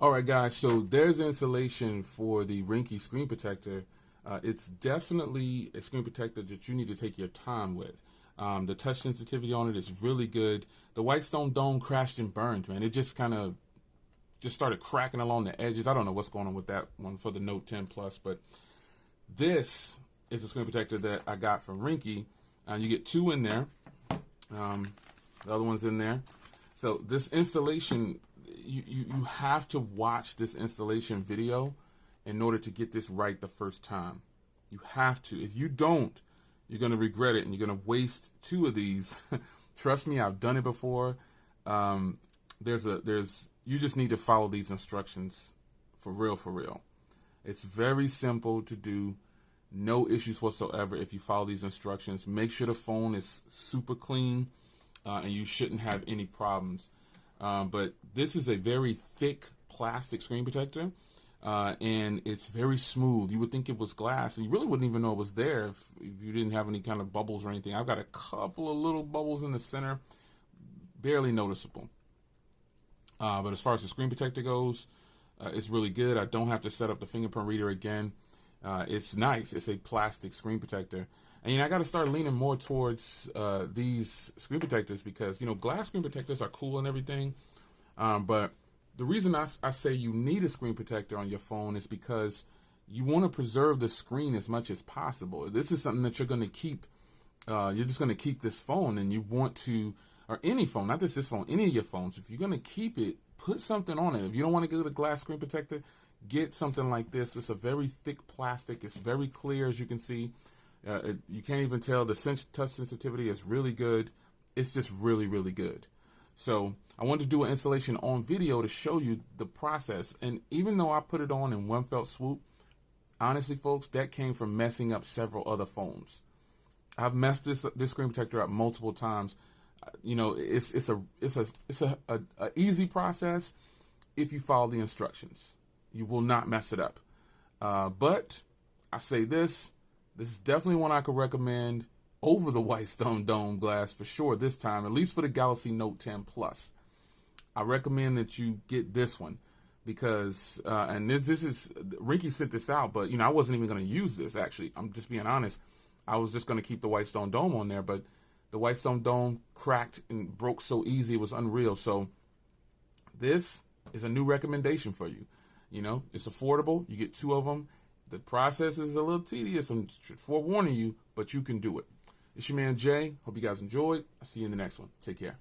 All right, guys, so there's installation for the Ringke screen protector. It's definitely a screen protector that you need to take your time with. The touch sensitivity on it is really good. The Whitestone Dome crashed and burned, man. It just kind of just started cracking along the edges. I don't know what's going on with that one for the Note 10 Plus, but this is a screen protector that I got from Ringke. You get two in there. The other one's in there. So this installation, you have to watch this installation video in order to get this right the first time. You have to. If you don't, you're going to regret it and you're going to waste two of these. Trust me, I've done it before. You just need to follow these instructions for real. It's very simple to do. No issues whatsoever if you follow these instructions. Make sure the phone is super clean and you shouldn't have any problems. But this is a very thick plastic screen protector and it's very smooth. You would think it was glass and you really wouldn't even know it was there if you didn't have any kind of bubbles or anything. I've got a couple of little bubbles in the center, barely noticeable. But as far as the screen protector goes, it's really good. I don't have to set up the fingerprint reader again. It's nice. It's a plastic screen protector. And I got to start leaning more towards these screen protectors because, glass screen protectors are cool and everything. But the reason I say you need a screen protector on your phone is because you want to preserve the screen as much as possible. This is something that you're going to keep. You're just going to keep this phone and you want to, or any phone, not just this phone, any of your phones. If you're going to keep it, put something on it. If you don't want to get a glass screen protector, get something like this. It's a very thick plastic. It's very clear, as you can see. You can't even tell. The touch sensitivity is really good. It's just really good. So I wanted to do an installation on video to show you the process. And even though I put it on in one fell swoop, honestly, folks, that came from messing up several other phones. I've messed this screen protector up multiple times. It's a easy process if you follow the instructions. You will not mess it up. But I say this is definitely one I could recommend over the Whitestone Dome glass for sure this time, at least for the Galaxy Note 10 Plus. I recommend that you get this one because, and this is, Ringke sent this out, but, I wasn't even going to use this actually. I'm just being honest. I was just going to keep the Whitestone Dome on there, but the Whitestone Dome cracked and broke so easy, it was unreal. So this is a new recommendation for you. It's affordable. You get two of them. The process is a little tedious. I'm forewarning you, but you can do it. It's your man Jay. Hope you guys enjoyed. I'll see you in the next one. Take care.